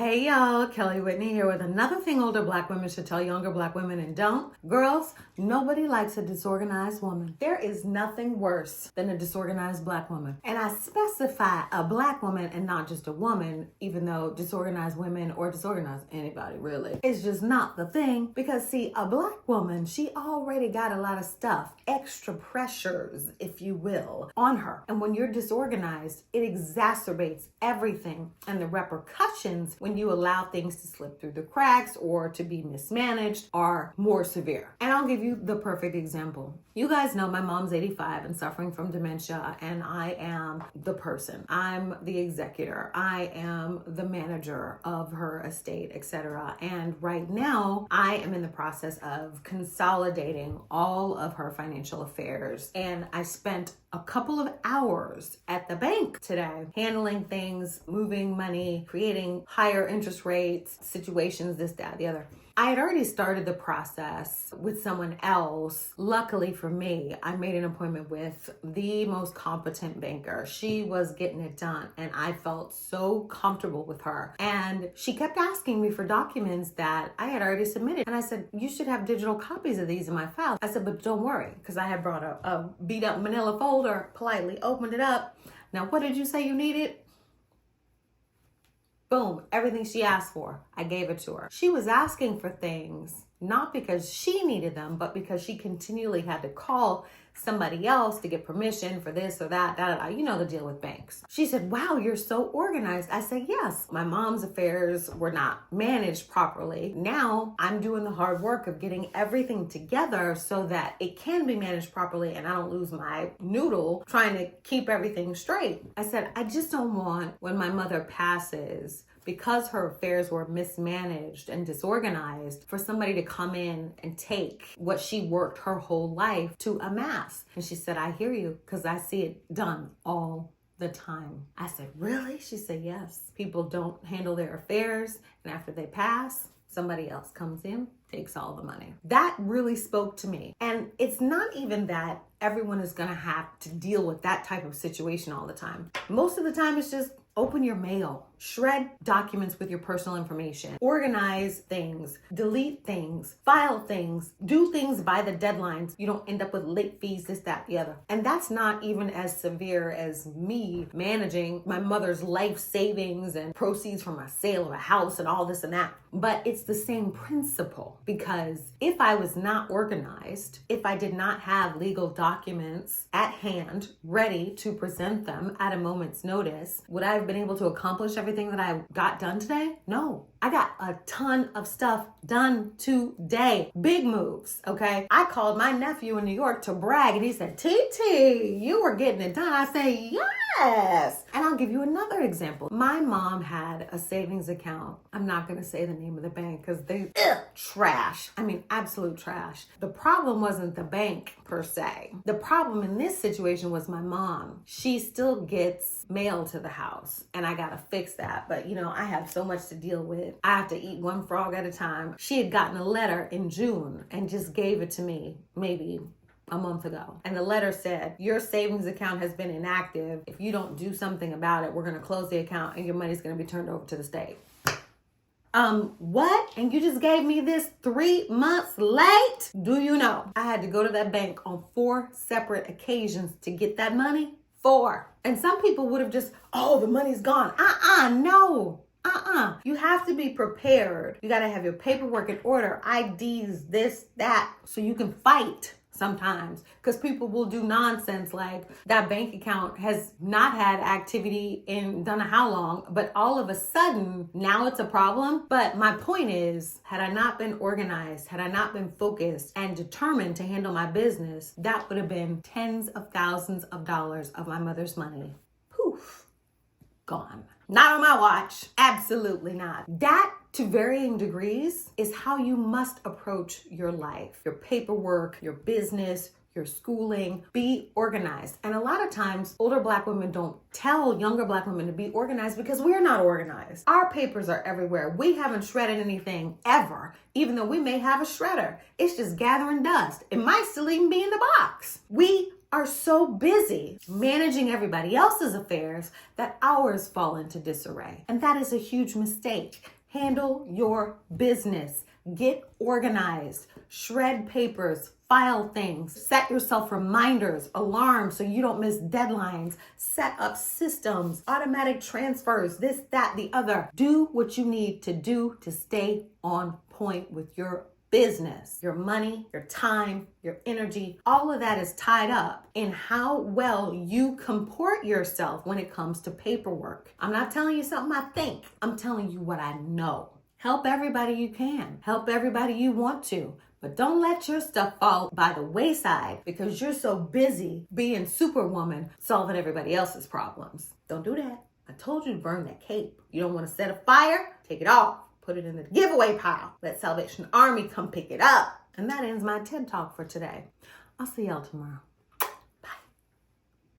Hey y'all, Kelly Whitney here with another thing older black women should tell younger black women and don't. Girls, nobody likes a disorganized woman. There is nothing worse than a disorganized black woman. And I specify a black woman and not just a woman, even though disorganized women or disorganized anybody really is just not the thing. Because see, a black woman, she already got a lot of stuff, extra pressures, if you will, on her. And when you're disorganized, it exacerbates everything, and the repercussions when you allow things to slip through the cracks or to be mismanaged are more severe. And I'll give you the perfect example. You guys know my mom's 85 and suffering from dementia, and I am the person. I'm the executor. I am the manager of her estate, etc. And right now, I am in the process of consolidating all of her financial affairs. And I spent a couple of hours at the bank today handling things, moving money, creating higher interest rates, situations, this, that, the other. I had already started the process with someone else. Luckily for me, I made an appointment with the most competent banker. She was getting it done, and I felt so comfortable with her. And she kept asking me for documents that I had already submitted. And I said, you should have digital copies of these in my file. I said, but don't worry, because I had brought a beat up manila folder, politely opened it up. Now, what did you say you needed? Boom, everything she asked for, I gave it to her. She was asking for things, not because she needed them, but because she continually had to call somebody else to get permission for this or that, You know the deal with banks. She said, wow, you're so organized. I said, yes, my mom's affairs were not managed properly. Now I'm doing the hard work of getting everything together so that it can be managed properly and I don't lose my noodle trying to keep everything straight. I said, I just don't want when my mother passes, because her affairs were mismanaged and disorganized, for somebody to come in and take what she worked her whole life to amass. And she said, I hear you, because I see it done all the time. I said, really? She said, yes. People don't handle their affairs, and after they pass, somebody else comes in, takes all the money. That really spoke to me. And it's not even that everyone is gonna have to deal with that type of situation all the time. Most of the time, it's just open your mail, shred documents with your personal information, organize things, delete things, file things, do things by the deadlines. You don't end up with late fees, this, that, the other. And that's not even as severe as me managing my mother's life savings and proceeds from a sale of a house and all this and that. But it's the same principle, because if I was not organized, if I did not have legal documents at hand, ready to present them at a moment's notice, would I have been able to accomplish everything that I got done today? No. I got a ton of stuff done today. Big moves, okay? I called my nephew in New York to brag, and he said, TT, you were getting it done. I say, yes. And I'll give you another example. My mom had a savings account. I'm not gonna say the name of the bank because they trash. I mean, absolute trash. The problem wasn't the bank per se. The problem in this situation was my mom. She still gets mail to the house, and I gotta fix that. But you know, I have so much to deal with. I have to eat one frog at a time. She had gotten a letter in June and just gave it to me maybe a month ago. And the letter said, your savings account has been inactive. If you don't do something about it, we're gonna close the account and your money's gonna be turned over to the state. What? And you just gave me this 3 months late? Do you know? I had to go to that bank on 4 separate occasions to get that money. 4. And some people would have just, oh, the money's gone. No. You have to be prepared. You got to have your paperwork in order, IDs, this, that, so you can fight sometimes, because people will do nonsense like that bank account has not had activity in don't know how long, but all of a sudden now it's a problem. But my point is, had I not been organized, had I not been focused and determined to handle my business, that would have been tens of thousands of dollars of my mother's money. Poof, gone. Not on my watch. Absolutely not. That, to varying degrees, is how you must approach your life, your paperwork, your business, your schooling. Be organized. And a lot of times, older black women don't tell younger black women to be organized because we're not organized. Our papers are everywhere. We haven't shredded anything ever, even though we may have a shredder. It's just gathering dust. It might still even be in the box. We are so busy managing everybody else's affairs that ours fall into disarray. And that is a huge mistake. Handle your business. Get organized. Shred papers. File things. Set yourself reminders, alarms so you don't miss deadlines. Set up systems, automatic transfers, this, that, the other. Do what you need to do to stay on point with your business. Your money, your time, your energy, all of that is tied up in how well you comport yourself when it comes to paperwork. I'm not telling you something I think. I'm telling you what I know. Help everybody you can. Help everybody you want to. But don't let your stuff fall by the wayside because you're so busy being superwoman solving everybody else's problems. Don't do that. I told you to burn that cape. You don't want to set a fire? Take it off. Put it in the giveaway pile. Let Salvation Army come pick it up. And that ends my TED Talk for today. I'll see y'all tomorrow.